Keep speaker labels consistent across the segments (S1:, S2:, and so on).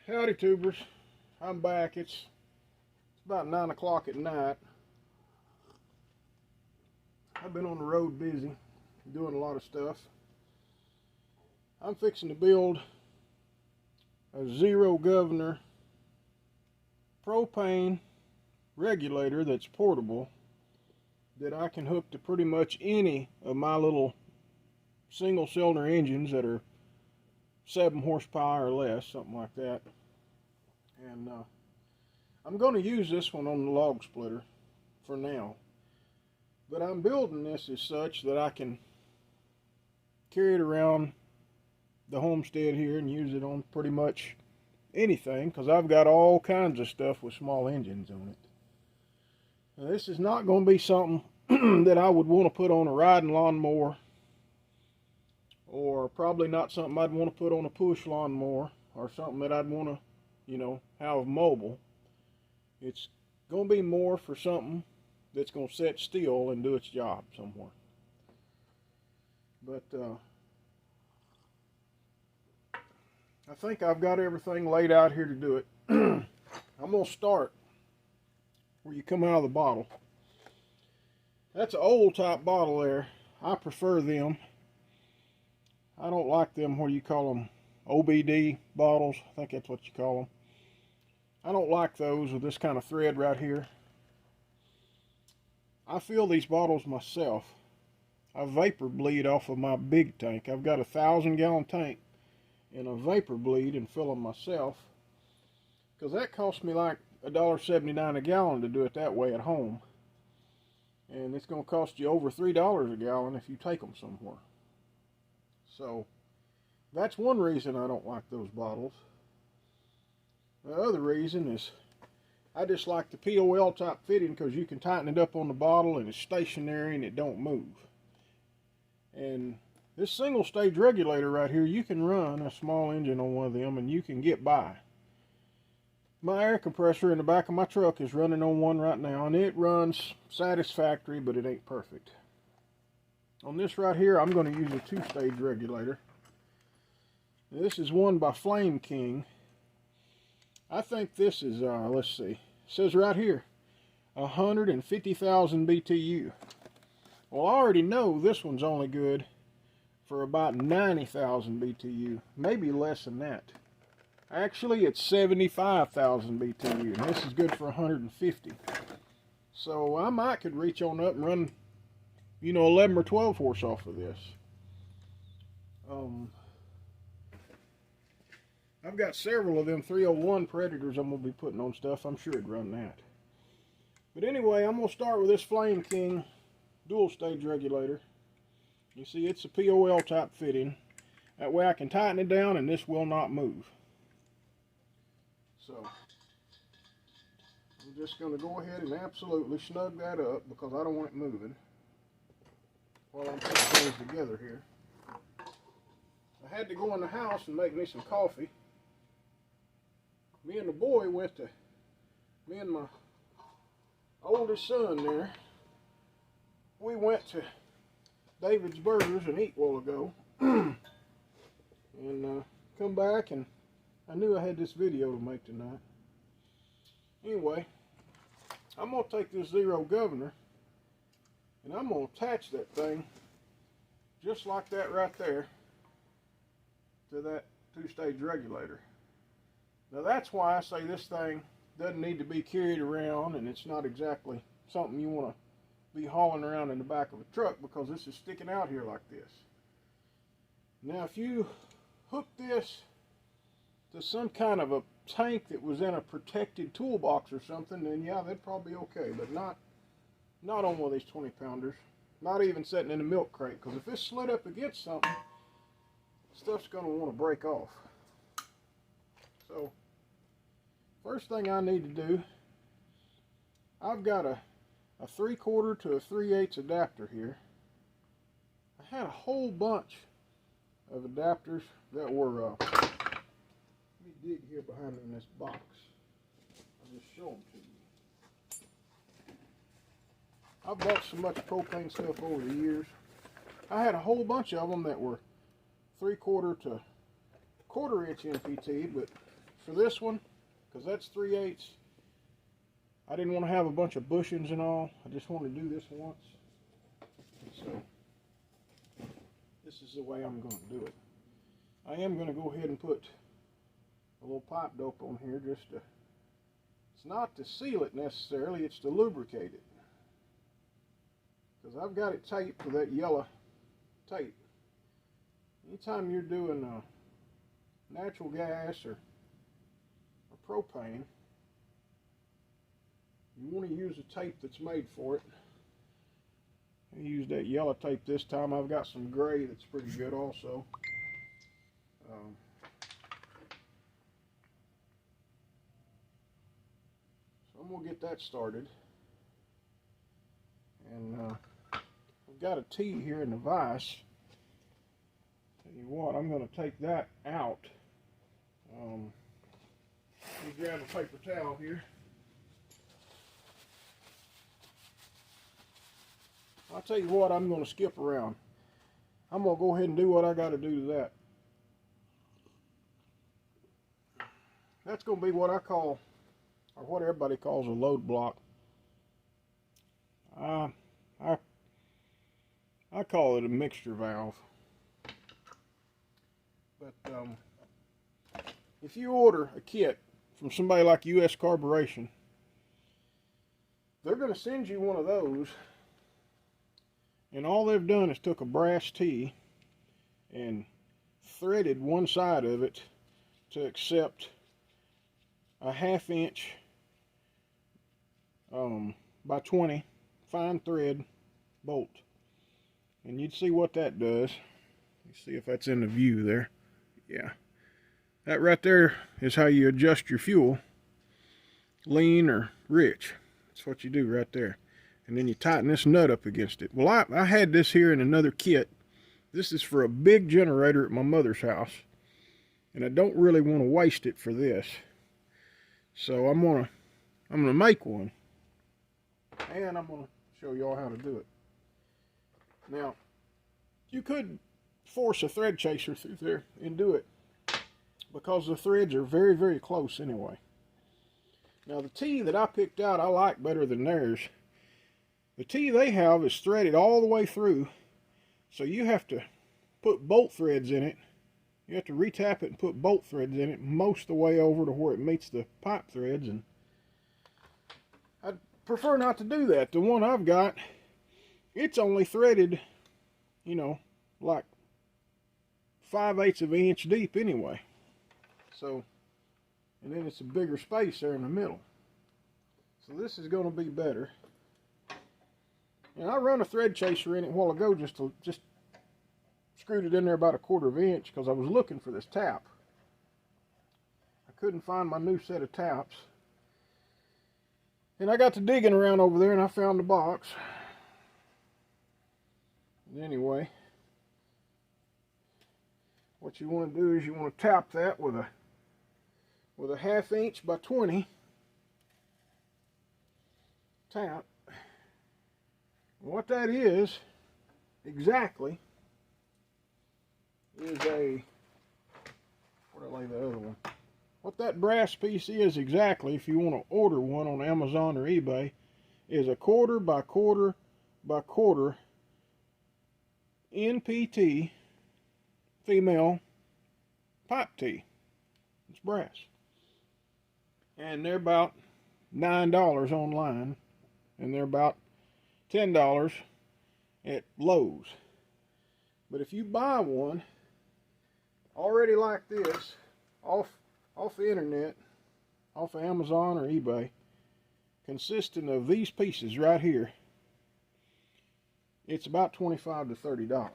S1: Howdy tubers, I'm back. It's about 9 o'clock at night. I've been on the road busy, doing a lot of stuff. I'm fixing to build a zero governor propane regulator that's portable that I can hook to pretty much any of my little single cylinder engines that are 7 horsepower or less, something like that. And I'm going to use this one on the log splitter for now. But I'm building this as such that I can carry it around the homestead here and use it on pretty much anything, because I've got all kinds of stuff with small engines on it. Now, this is not going to be something that I would want to put on a riding lawnmower, or probably not something I'd want to put on a push lawnmower, or something that I'd want to, have mobile. It's going to be more for something that's going to sit still and do its job somewhere. But I think I've got everything laid out here to do it. I'm going to start where you come out of the bottle. That's an old type bottle there. I prefer them. I don't like them, what do you call them, OBD bottles. I think that's what you call them. I don't like those with this kind of thread right here. I fill these bottles myself. I vapor bleed off of my big tank. I've got a 1,000-gallon tank, and I vapor bleed and fill them myself, because that costs me like $1.79 a gallon to do it that way at home, and it's going to cost you over $3 a gallon if you take them somewhere. So that's one reason I don't like those bottles. The other reason is I just like the POL type fitting, because you can tighten it up on the bottle and it's stationary and it don't move. And this single stage regulator right here, you can run a small engine on one of them and you can get by. My air compressor in the back of my truck is running on one right now, and it runs satisfactory, but it ain't perfect. On this right here, I'm going to use a 2-stage regulator. Now, this is one by Flame King. I think this is, let's see, it says right here, 150,000 BTU. Well, I already know this one's only good for about 90,000 BTU, maybe less than that. Actually, it's 75,000 BTU, and this is good for 150. So I might could reach on up and run, 11 or 12 horse off of this. I've got several of them 301 Predators I'm going to be putting on stuff. I'm sure it'd run that. But anyway, I'm going to start with this Flame King dual stage regulator. You see, it's a POL type fitting. That way I can tighten it down and this will not move. So I'm just going to go ahead and absolutely snug that up, because I don't want it moving while I'm putting things together here. I had to go in the house and make me some coffee. Me and the boy me and my oldest son there, we went to David's Burgers and eat a while ago. And come back, and I knew I had this video to make tonight. Anyway, I'm going to take this zero governor and I'm going to attach that thing just like that right there to that 2-stage regulator. Now that's why I say this thing doesn't need to be carried around, and it's not exactly something you want to be hauling around in the back of a truck, because this is sticking out here like this. Now if you hook this to some kind of a tank that was in a protected toolbox or something, then yeah, that'd probably be okay, but not on one of these 20-pounders, not even sitting in a milk crate, because if it's slid up against something, stuff's going to want to break off. So first thing I need to do, I've got a 3/4 to a 3/8 adapter here. I had a whole bunch of adapters that were, let me dig here behind me in this box. I'll just show them to you. I've bought so much propane stuff over the years. I had a whole bunch of them that were 3/4 to 1/4 inch NPT, but for this one, because that's 3/8. I didn't want to have a bunch of bushings and all. I just want to do this once. So this is the way I'm going to do it. I am going to go ahead and put a little pipe dope on here just to, it's not to seal it necessarily, it's to lubricate it. Because I've got it taped with that yellow tape. Anytime you're doing natural gas or propane, you want to use a tape that's made for it. I used that yellow tape this time. I've got some gray that's pretty good also. So I'm going to get that started. And I've got a T here in the vise. Tell you what, I'm going to take that out. Let me grab a paper towel here. I'll tell you what, I'm going to skip around. I'm going to go ahead and do what I got to do to that. That's going to be what I call, or what everybody calls, a load block. I call it a mixture valve. But if you order a kit from somebody like US Carburation, they're going to send you one of those, and all they've done is took a brass T and threaded one side of it to accept a 1/2 inch by 20 fine thread bolt. And you'd see what that does. Let's see if that's in the view there. Yeah. That right there is how you adjust your fuel, lean or rich. That's what you do right there. And then you tighten this nut up against it. Well, I had this here in another kit. This is for a big generator at my mother's house, and I don't really want to waste it for this. So I'm gonna make one, and I'm gonna show y'all how to do it. Now, you could force a thread chaser through there and do it, because the threads are very, very close anyway. Now, the T that I picked out I like better than theirs. The T they have is threaded all the way through, so you have to put bolt threads in it. You have to retap it and put bolt threads in it most of the way over to where it meets the pipe threads, and I'd prefer not to do that. The one I've got, it's only threaded, you know, like 5/8 of an inch deep anyway. So, and then it's a bigger space there in the middle. So this is going to be better. And I run a thread chaser in it a while ago, just screwed it in there about 1/4 inch because I was looking for this tap. I couldn't find my new set of taps. And I got to digging around over there and I found the box. And anyway, what you want to do is you want to tap that with a 1/2 inch by 20 tap. What that is exactly is a, where did I lay the other one? What that brass piece is exactly, if you want to order one on Amazon or eBay, is a 1/4 by 1/4 by 1/4 NPT female pipe T. It's brass. And they're about $9 online, and they're about $10 at Lowe's. But if you buy one already like this off the internet, off of Amazon or eBay, consisting of these pieces right here, it's about $25 to $30.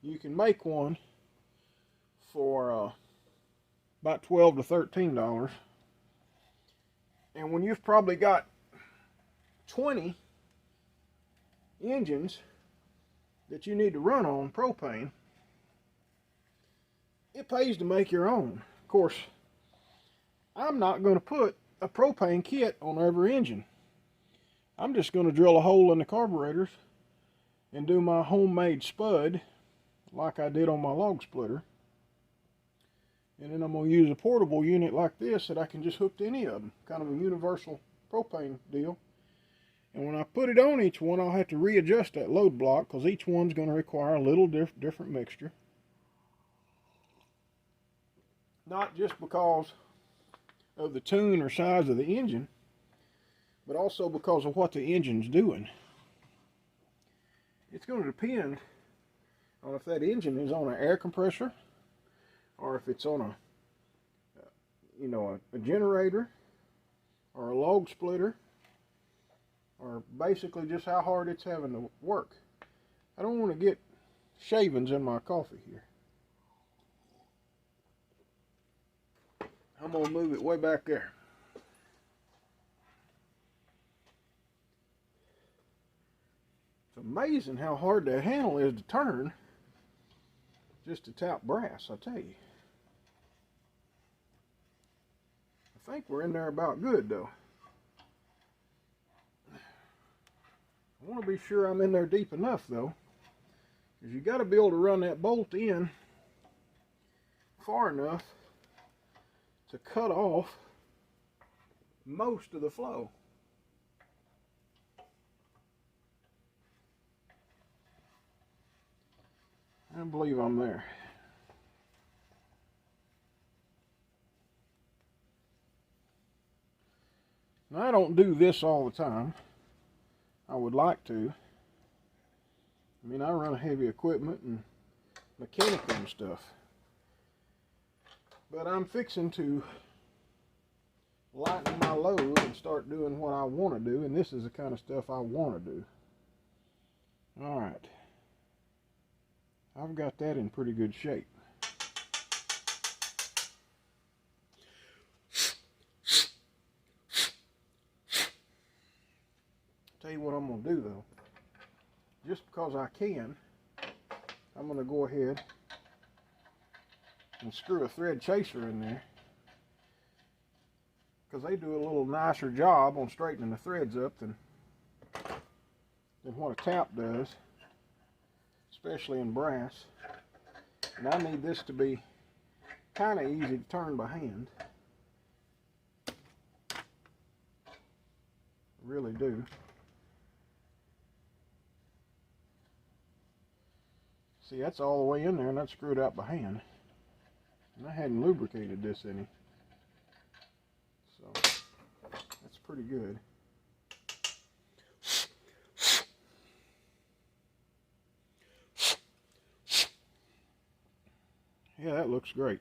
S1: You can make one for about $12 to $13. And when you've probably got 20 engines that you need to run on propane, it pays to make your own. Of course, I'm not going to put a propane kit on every engine. I'm just going to drill a hole in the carburetors and do my homemade spud like I did on my log splitter. And then I'm going to use a portable unit like this that I can just hook to any of them. Kind of a universal propane deal. And when I put it on each one, I'll have to readjust that load block because each one's going to require a little different mixture. Not just because of the tune or size of the engine, but also because of what the engine's doing. It's going to depend on if that engine is on an air compressor or if it's on a a generator or a log splitter, or basically just how hard it's having to work. I don't want to get shavings in my coffee here. I'm going to move it way back there. It's amazing how hard that handle is to turn just to tap brass, I tell you. I think we're in there about good though. I want to be sure I'm in there deep enough though, because you got to be able to run that bolt in far enough to cut off most of the flow. I believe I'm there. Now, I don't do this all the time. I would like to. I mean, I run heavy equipment and mechanical and stuff. But I'm fixing to lighten my load and start doing what I want to do, and this is the kind of stuff I want to do. Alright. I've got that in pretty good shape. Tell you what I'm going to do though. Just because I can, I'm going to go ahead and screw a thread chaser in there, because they do a little nicer job on straightening the threads up than what a tap does, especially in brass. And I need this to be kind of easy to turn by hand. I really do. See, that's all the way in there, and that's screwed out by hand. And I hadn't lubricated this any. So, that's pretty good. Yeah, that looks great.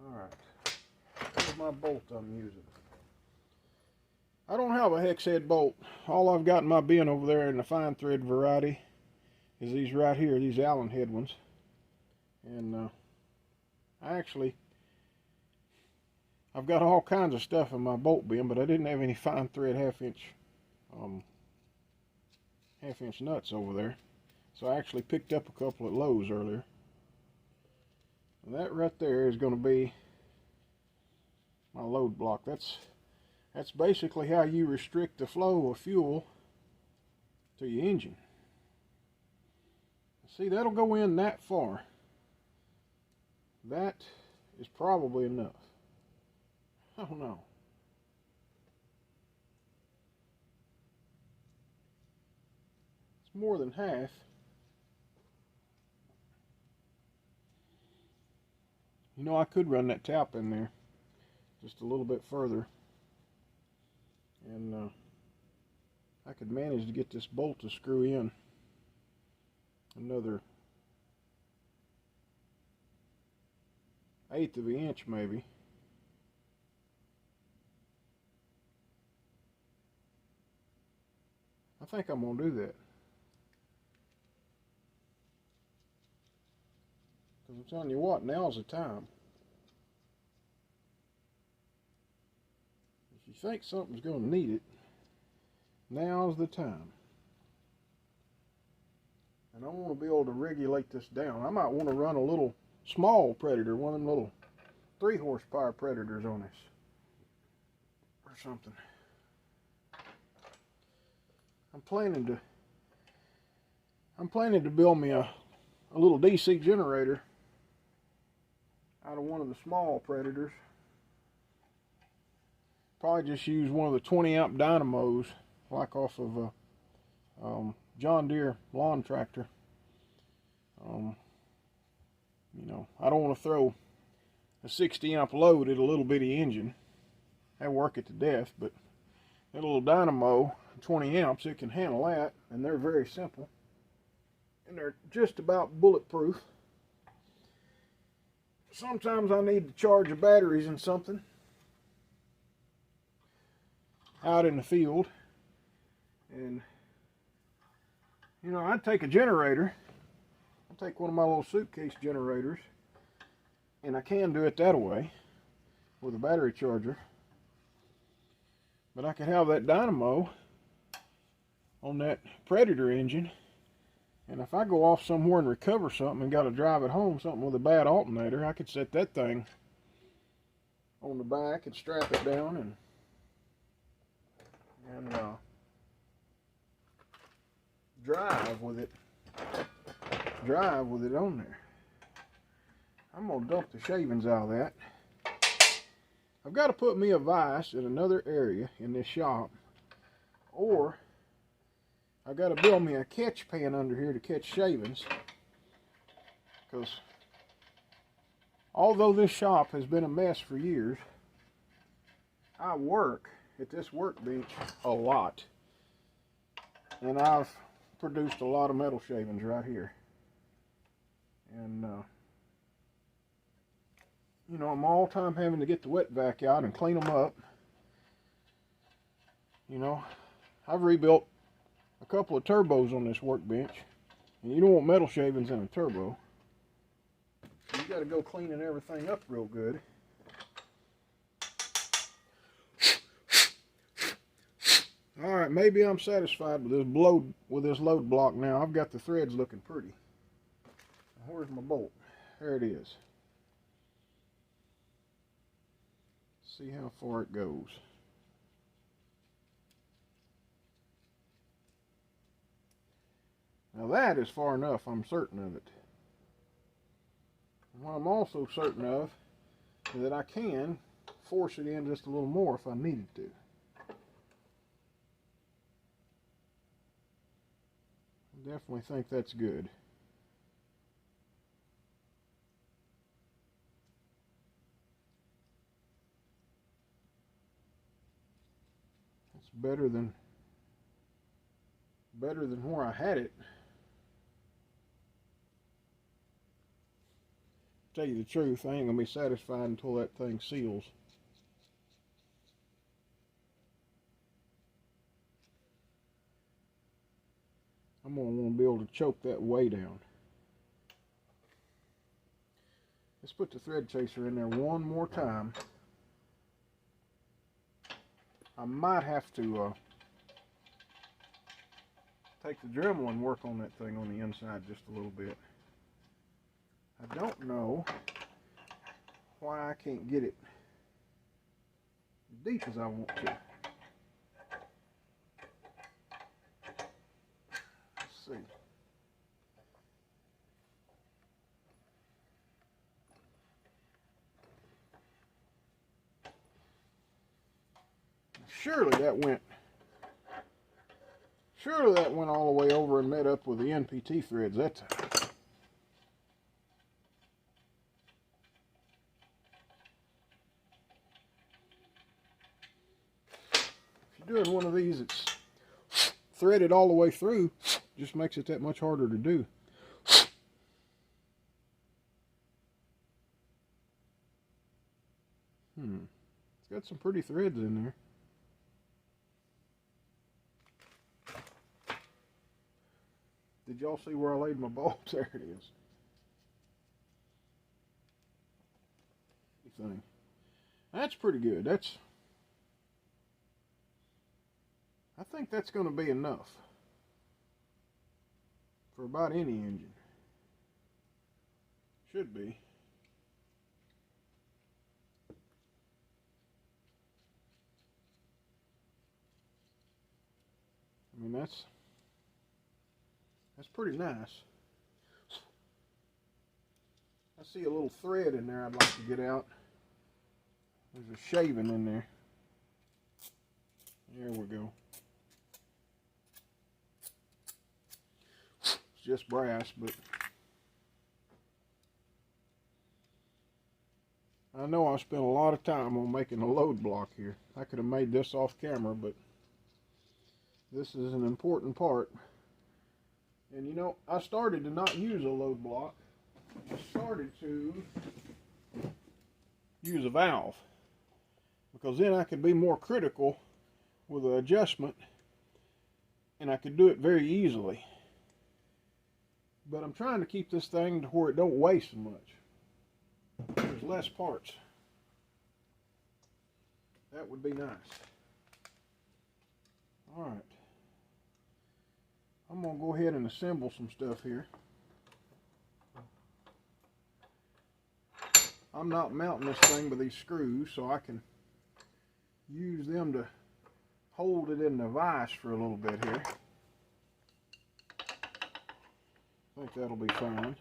S1: Alright. Here's my bolt I'm using. I don't have a hex head bolt. All I've got in my bin over there in the fine thread variety is these right here, these Allen head ones. And I've got all kinds of stuff in my bolt bin, but I didn't have any fine thread half-inch nuts over there. So I actually picked up a couple at Lowe's earlier. And that right there is going to be my load block. That's basically how you restrict the flow of fuel to your engine. See, that'll go in that far. That is probably enough. I don't know. It's more than half. You know, I could run that tap in there just a little bit further, and I could manage to get this bolt to screw in another 1/8 of an inch maybe. I think I'm going to do that. Because I'm telling you what, now's the time. If you think something's going to need it, now's the time. And I want to be able to regulate this down. I might want to run a little small Predator, one of them little 3 horsepower Predators on this, or something. I'm planning to build me a little DC generator out of one of the small Predators. Probably just use one of the 20 amp dynamos, like off of a John Deere lawn tractor. You know, I don't want to throw a 60 amp load at a little bitty engine. That'll work it to death, but that little dynamo, 20 amps, it can handle that, and they're very simple. And they're just about bulletproof. Sometimes I need to charge the batteries in something out in the field, and you know, I'd take a generator. I'll take one of my little suitcase generators, and I can do it that way with a battery charger, but I could have that dynamo on that Predator engine, and if I go off somewhere and recover something and got to drive it home, something with a bad alternator, I could set that thing on the back and strap it down and drive with it on there. I'm gonna dump the shavings out of that. I've got to put me a vise in another area in this shop, or I got to build me a catch pan under here to catch shavings, because although this shop has been a mess for years, I work at this workbench a lot, and I've produced a lot of metal shavings right here. And you know, I'm all time having to get the wet vac out and clean them up. You know, I've rebuilt a couple of turbos on this workbench, and you don't want metal shavings in a turbo. You got to go cleaning everything up real good. All right, maybe I'm satisfied with this load block now. I've got the threads looking pretty. Where's my bolt? There it is. See how far it goes. Now that is far enough, I'm certain of it. And what I'm also certain of is that I can force it in just a little more if I needed to. I definitely think that's good. It's better than where I had it. Tell you the truth, I ain't gonna be satisfied until that thing seals. I'm gonna want to be able to choke that way down. Let's put the thread chaser in there one more time. I might have to take the Dremel and work on that thing on the inside just a little bit. I don't know why I can't get it as deep as I want to. Let's see. Surely that went all the way over and met up with the NPT threads that time. If you're doing one of these that's threaded all the way through, just makes it that much harder to do. It's got some pretty threads in there. Did y'all see where I laid my bolts? There it is. Thing. That's pretty good. I think that's going to be enough for about any engine. Should be. I mean, that's pretty nice. I see a little thread in there I'd like to get out. There's a shaving in there. There we go. It's just brass, but I know I spent a lot of time on making a load block here. I could have made this off camera, but this is an important part. And you know, I started to not use a load block. I started to use a valve, because then I could be more critical with the adjustment and I could do it very easily. But I'm trying to keep this thing to where it don't weigh so much. There's less parts. That would be nice. Alright. I'm going to go ahead and assemble some stuff here. I'm not mounting this thing with these screws, so I can use them to hold it in the vise for a little bit here. I think that'll be fine.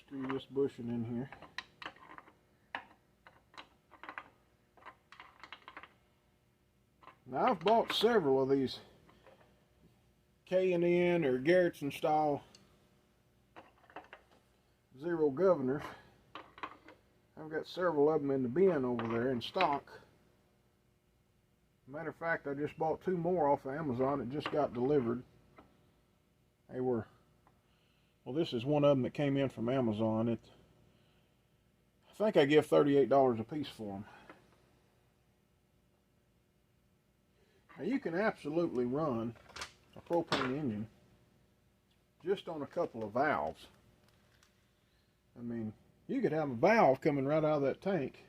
S1: Screw this bushing in here. Now I've bought several of these K&N or Garrettson style zero governors. I've got several of them in the bin over there in stock. Matter of fact, I just bought 2 more off of Amazon. It just got delivered. They were, well, this is one of them that came in from Amazon. I think I give $38 a piece for them. Now you can absolutely run a propane engine just on a couple of valves. I mean, you could have a valve coming right out of that tank,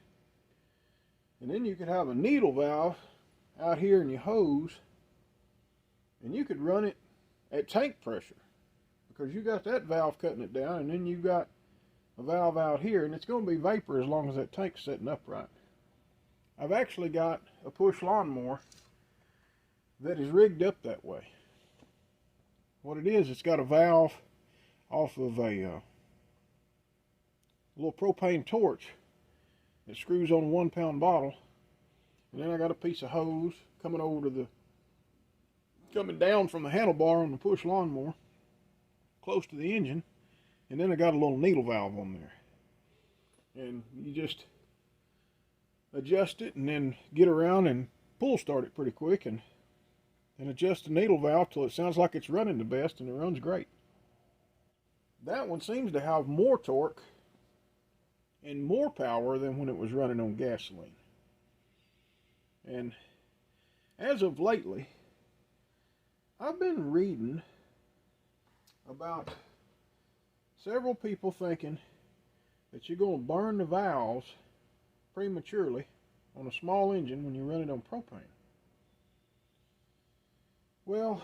S1: and then you could have a needle valve out here in your hose, and you could run it at tank pressure, because you got that valve cutting it down, and then you got a valve out here, and it's going to be vapor as long as that tank's sitting upright. I've actually got a push lawnmower that is rigged up that way. What it is, it's got a valve off of a little propane torch that screws on a 1 pound bottle, and then I got a piece of hose coming down from the handlebar on the push lawnmower close to the engine, and then I got a little needle valve on there, and you just adjust it and then get around and pull start it pretty quick and adjust the needle valve till it sounds like it's running the best, and it runs great. That one seems to have more torque and more power than when it was running on gasoline. And as of lately, I've been reading about several people thinking that you're going to burn the valves prematurely on a small engine when you run it on propane. Well,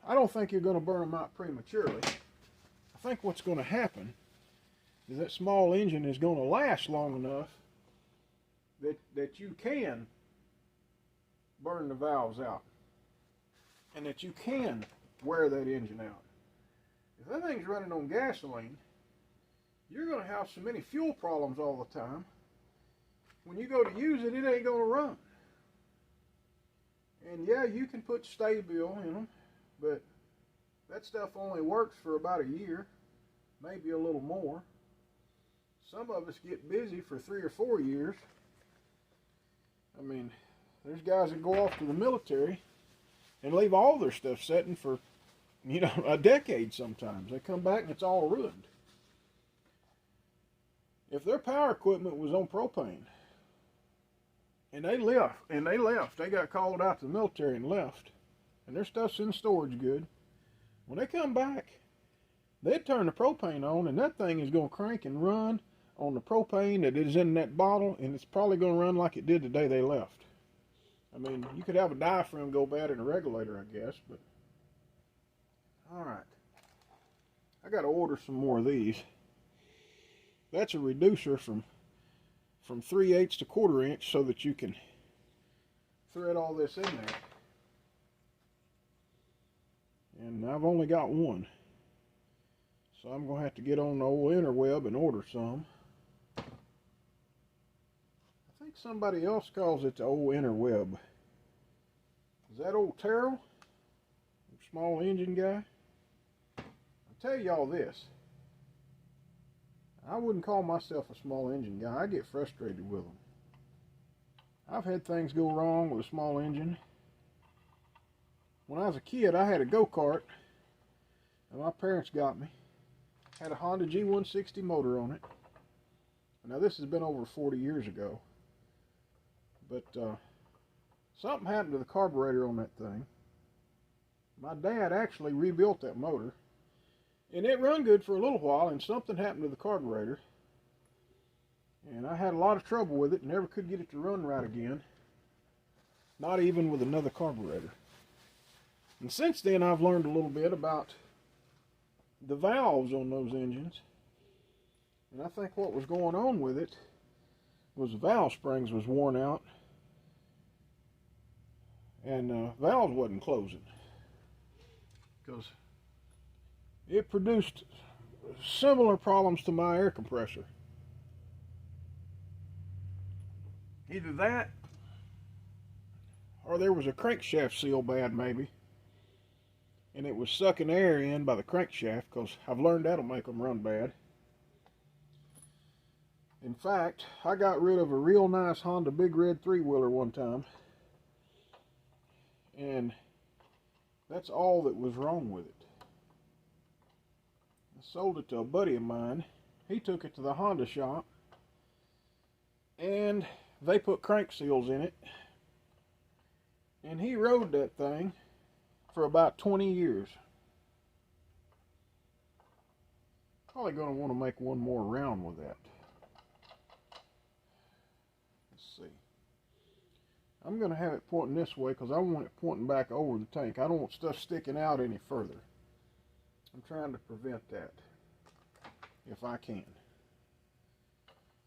S1: I don't think you're going to burn them out prematurely. I think what's going to happen is that small engine is going to last long enough that you can burn the valves out, and that you can wear that engine out. If that thing's running on gasoline, you're going to have so many fuel problems all the time. When you go to use it, it ain't going to run. And yeah, you can put Stay-Bil in them, but that stuff only works for about a year, maybe a little more. Some of us get busy for 3 or 4 years. I mean, there's guys that go off to the military and leave all their stuff setting for, you know, a decade sometimes. They come back and it's all ruined. If their power equipment was on propane, and they left, they got called out to the military and left, and their stuff's in storage good, when they come back, they'd turn the propane on, and that thing is going to crank and run on the propane that is in that bottle, and it's probably going to run like it did the day they left. I mean, you could have a diaphragm go bad in a regulator, I guess, but alright. I got to order some more of these. That's a reducer from 3/8 to 1/4 inch so that you can thread all this in there. And I've only got one. So I'm going to have to get on the old interweb and order some. I think somebody else calls it the old interweb. Is that old Terrell? Small engine guy? I'll tell y'all this. I wouldn't call myself a small engine guy. I get frustrated with them. I've had things go wrong with a small engine. When I was a kid, I had a go-kart, and my parents got me. Had a Honda G160 motor on it. Now this has been over 40 years ago. But something happened to the carburetor on that thing. My dad actually rebuilt that motor. And it run good for a little while, and something happened to the carburetor. And I had a lot of trouble with it, never could get it to run right again. Not even with another carburetor. And since then I've learned a little bit about the valves on those engines. And I think what was going on with it was the valve springs was worn out. And valves wasn't closing. Because it produced similar problems to my air compressor. Either that, or there was a crankshaft seal bad maybe, and it was sucking air in by the crankshaft, because I've learned that'll make them run bad. In fact, I got rid of a real nice Honda Big Red 3-wheeler one time, and that's all that was wrong with it. I sold it to a buddy of mine. He took it to the Honda shop, and they put crank seals in it, and he rode that thing for about 20 years. Probably going to want to make one more round with that. Let's see. I'm going to have it pointing this way because I want it pointing back over the tank. I don't want stuff sticking out any further. I'm trying to prevent that if I can.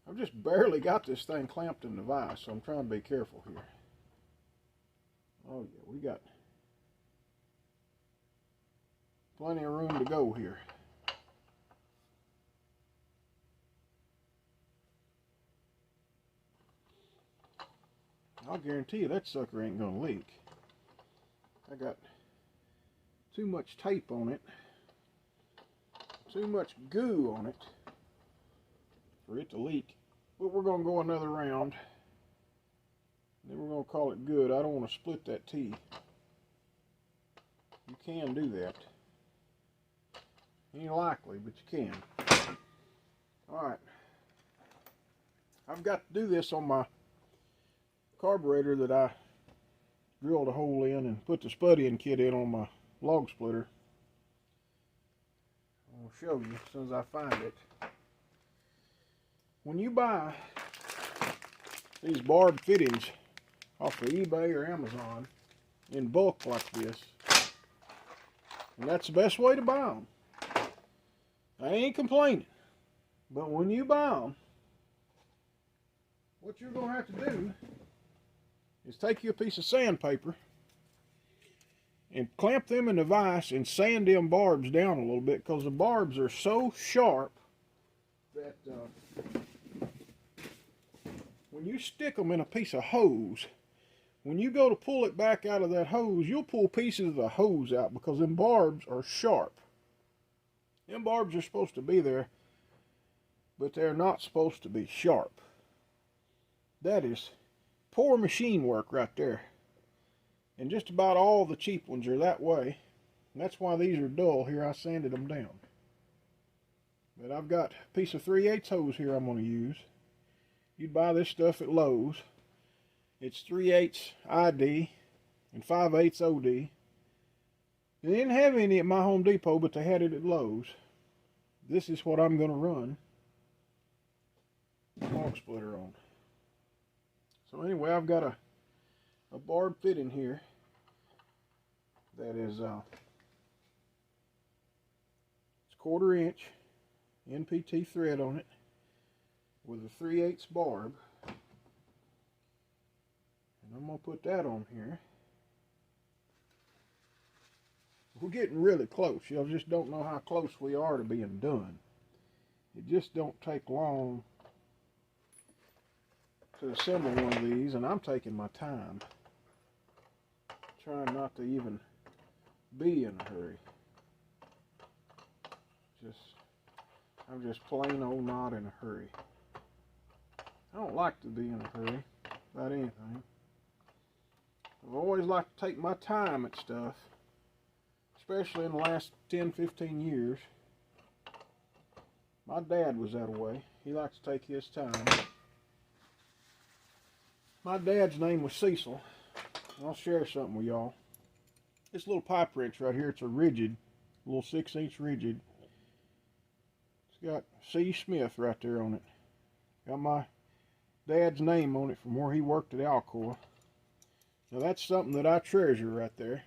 S1: I've just barely got this thing clamped in the vise, so I'm trying to be careful here. Oh yeah, we got plenty of room to go here. I'll guarantee you that sucker ain't gonna leak. I got too much tape on it, too much goo on it for it to leak. But we're gonna go another round, then we're gonna call it good. I don't want to split that T. You can do that. Ain't likely, but you can. Alright. I've got to do this on my carburetor that I drilled a hole in and put the spud-in kit in on my log splitter. I'll show you as soon as I find it. When you buy these barb fittings off of eBay or Amazon in bulk like this, and that's the best way to buy them. I ain't complaining, but when you buy them, what you're going to have to do is take you a piece of sandpaper and clamp them in the vise and sand them barbs down a little bit, because the barbs are so sharp that when you stick them in a piece of hose, when you go to pull it back out of that hose, you'll pull pieces of the hose out because them barbs are sharp. Them barbs are supposed to be there, but they're not supposed to be sharp. That is poor machine work right there. And just about all the cheap ones are that way. And that's why these are dull. Here I sanded them down. But I've got a piece of 3/8 hose here I'm going to use. You'd buy this stuff at Lowe's. It's 3/8 ID and 5/8 OD. They didn't have any at my Home Depot, but they had it at Lowe's. This is what I'm going to run the log splitter on. So anyway, I've got a barb fitting here that is it's 1/4 inch NPT thread on it with a 3/8 barb, and I'm going to put that on here we're getting really close. Y'all just don't know how close we are to being done. It just don't take long to assemble one of these, and I'm taking my time, trying not to even be in a hurry. I'm just plain old not in a hurry. I don't like to be in a hurry about anything. I've always liked to take my time at stuff, especially in the last 10-15 years. My dad was that way. He likes to take his time. My dad's name was Cecil. I'll share something with y'all. This little pipe wrench right here, it's a rigid, little 6-inch rigid. It's got C. Smith right there on it. Got my dad's name on it from where he worked at Alcoa. Now that's something that I treasure right there.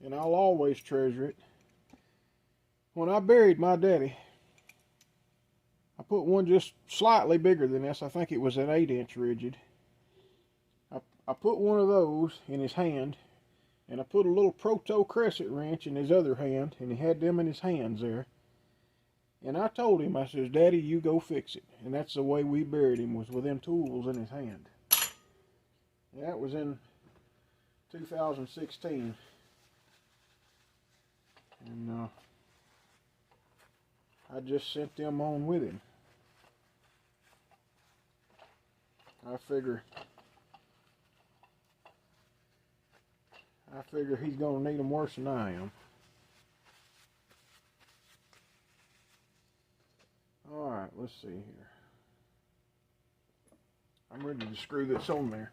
S1: And I'll always treasure it. When I buried my daddy, I put one just slightly bigger than this. I think it was an 8-inch rigid. I put one of those in his hand, and I put a little proto crescent wrench in his other hand, and he had them in his hands there. And I told him, I says, Daddy, you go fix it. And that's the way we buried him, was with them tools in his hand. And that was in 2016. And I just sent them on with him. I figure he's going to need them worse than I am. Alright, let's see here. I'm ready to screw this on there.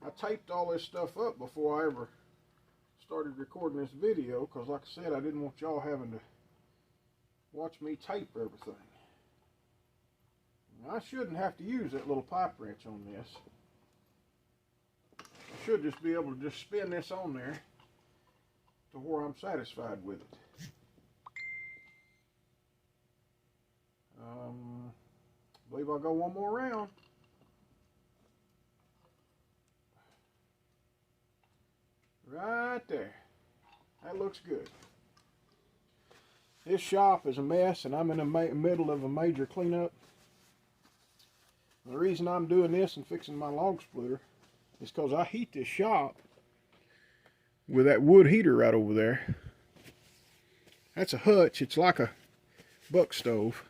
S1: I taped all this stuff up before I ever started recording this video, because like I said, I didn't want y'all having to watch me tape everything. Now, I shouldn't have to use that little pipe wrench on this. I should just be able to just spin this on there to where I'm satisfied with it. I believe I'll go one more round. Right there. That looks good. This shop is a mess, and I'm in the middle of a major cleanup. And the reason I'm doing this and fixing my log splitter is because I heat this shop with that wood heater right over there. That's a hutch. It's like a buck stove.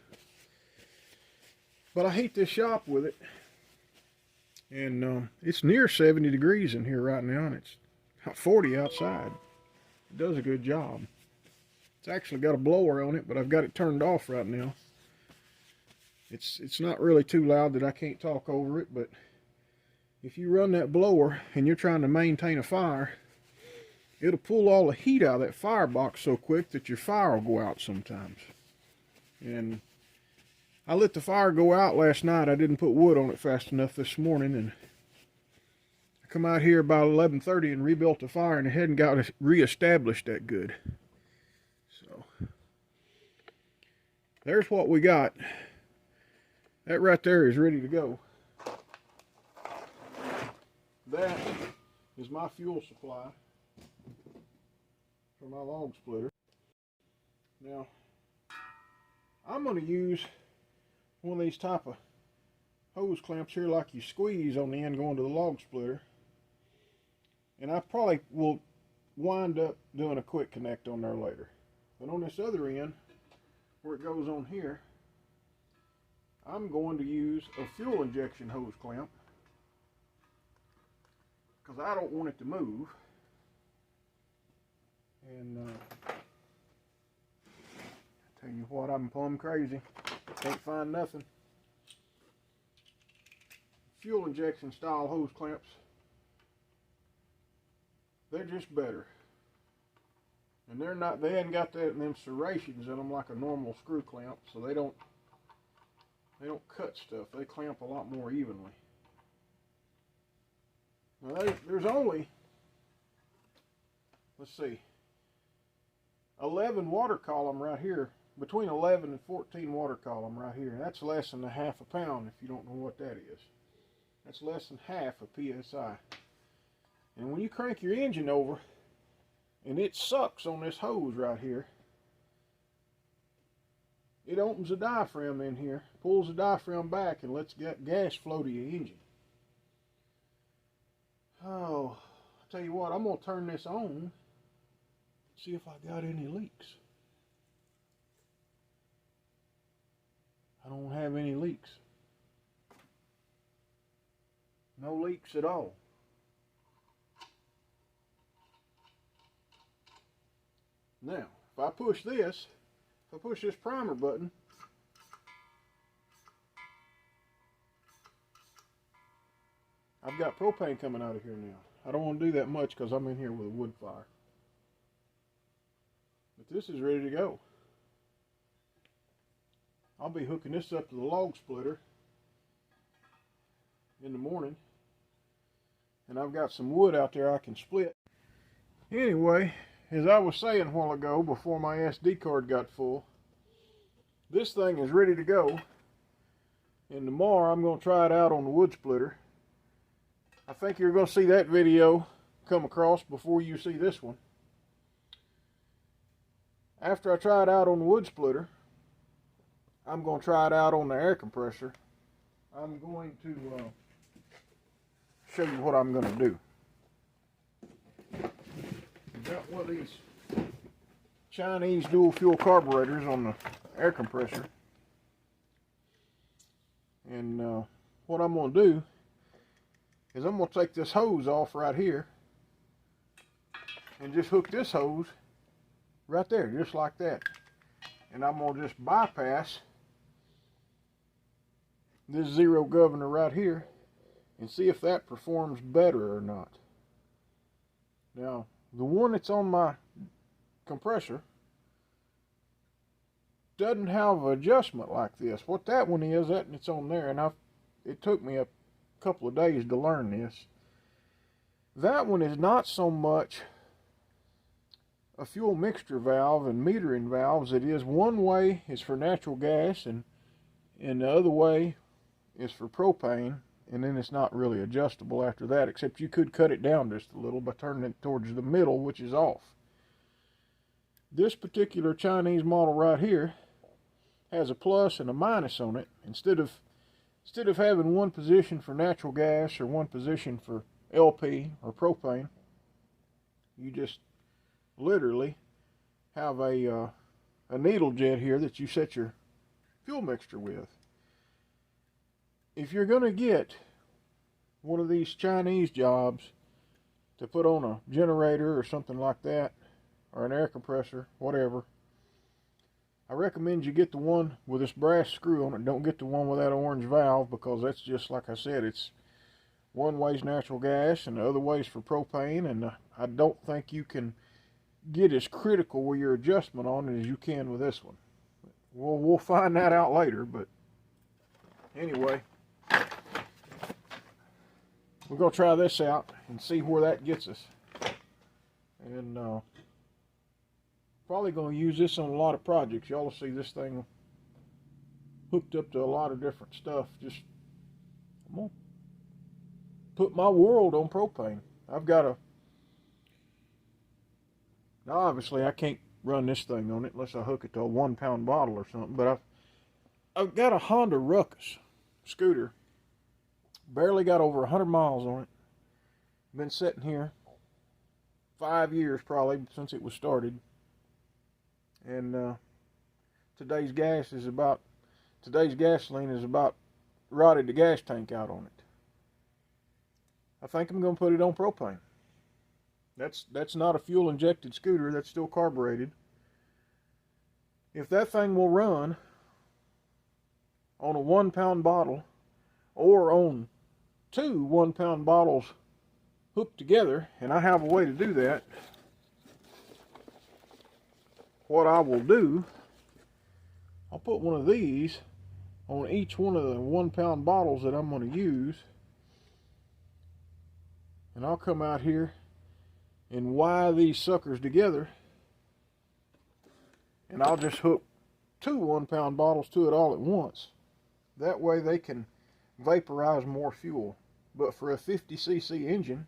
S1: But I heat this shop with it, and it's near 70 degrees in here right now, and it's 40 outside. It does a good job. It's actually got a blower on it, but I've got it turned off right now. It's not really too loud that I can't talk over it, but if you run that blower and you're trying to maintain a fire, it'll pull all the heat out of that firebox so quick that your fire will go out sometimes. And I let the fire go out last night. I didn't put wood on it fast enough this morning, and I come out here about 11:30 and rebuilt the fire, and it hadn't got it reestablished that good. So there's what we got. That right there is ready to go. That is my fuel supply for my log splitter. Now, I'm going to use one of these type of hose clamps here, like you squeeze on the end going to the log splitter. And I probably will wind up doing a quick connect on there later. But on this other end, where it goes on here, I'm going to use a fuel injection hose clamp, because I don't want it to move. And I tell you what, I'm plumb crazy. Can't find nothing. Fuel injection style hose clamps, they're just better. And they hadn't got them serrations in them like a normal screw clamp, so they don't cut stuff. They clamp a lot more evenly. Now there's only, let's see, 11 water column right here, between 11 and 14 water column right here. That's less than a half a pound, if you don't know what that is. That's less than half a PSI. And when you crank your engine over and it sucks on this hose right here, it opens the diaphragm in here, pulls the diaphragm back, and lets gas flow to your engine. Oh, I'll tell you what, I'm going to turn this on, see if I got any leaks. I don't have any leaks. No leaks at all. Now, if I push this primer button, I've got propane coming out of here now. I don't want to do that much because I'm in here with a wood fire. But this is ready to go. I'll be hooking this up to the log splitter in the morning. And I've got some wood out there I can split. Anyway, as I was saying a while ago before my SD card got full, this thing is ready to go. And tomorrow I'm going to try it out on the wood splitter. I think you're going to see that video come across before you see this one. After I try it out on the wood splitter, I'm going to try it out on the air compressor. I'm going to show you what I'm going to do. I've got one of these Chinese dual fuel carburetors on the air compressor. And what I'm going to do is I'm going to take this hose off right here and just hook this hose right there, just like that. And I'm going to just bypass this zero governor right here and see if that performs better or not. Now, the one that's on my compressor doesn't have an adjustment like this. What that one is, that it's on there, and it took me a couple of days to learn this. That one is not so much a fuel mixture valve and metering valves. It is one way is for natural gas, and the other way is for propane, and then it's not really adjustable after that, except you could cut it down just a little by turning it towards the middle, which is off. This particular Chinese model right here has a plus and a minus on it. Instead of having one position for natural gas or one position for LP or propane, you just literally have a needle jet here that you set your fuel mixture with. If you're going to get one of these Chinese jobs to put on a generator or something like that, or an air compressor, whatever, I recommend you get the one with this brass screw on it. Don't get the one with that orange valve, because that's just like I said, it's one way's natural gas and the other way's for propane, and I don't think you can get as critical with your adjustment on it as you can with this one. Well, we'll find that out later, but anyway, we're going to try this out and see where that gets us. And probably going to use this on a lot of projects. Y'all will see this thing hooked up to a lot of different stuff. I'm going to put my world on propane. Now obviously I can't run this thing on it unless I hook it to a 1 pound bottle or something, but I've got a Honda Ruckus scooter. Barely got over 100 miles on it. Been sitting here 5 years probably since it was started. And today's gasoline is about rotted the gas tank out on it. I think I'm going to put it on propane. That's not a fuel injected scooter, that's still carbureted. If that thing will run on a 1 pound bottle or on 2 1 pound bottles hooked together, and I have a way to do that, what I will do, I'll put one of these on each one of the 1 pound bottles that I'm going to use, and I'll come out here and wire these suckers together, and I'll just hook 2 1 pound bottles to it all at once. That way they can vaporize more fuel. But for a 50cc engine,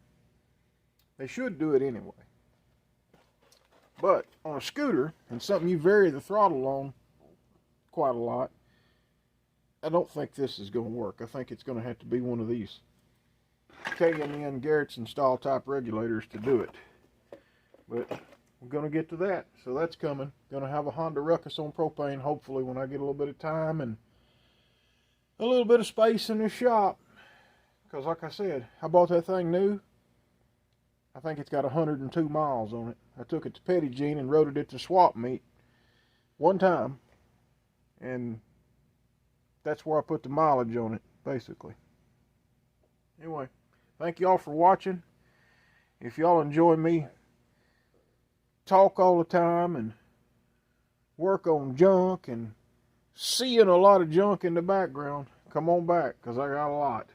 S1: They should do it anyway. But on a scooter, and something you vary the throttle on quite a lot, I don't think this is going to work. I think it's going to have to be one of these K&N Garrettson style type regulators to do it. But we're going to get to that. So that's coming. Going to have a Honda Ruckus on propane, hopefully, when I get a little bit of time and a little bit of space in the shop. Because like I said, I bought that thing new. I think it's got 102 miles on it. I took it to Petty Jean and rode it at the swap meet one time. And that's where I put the mileage on it, basically. Anyway, thank y'all for watching. If y'all enjoy me talk all the time and work on junk and seeing a lot of junk in the background, come on back, because I got a lot.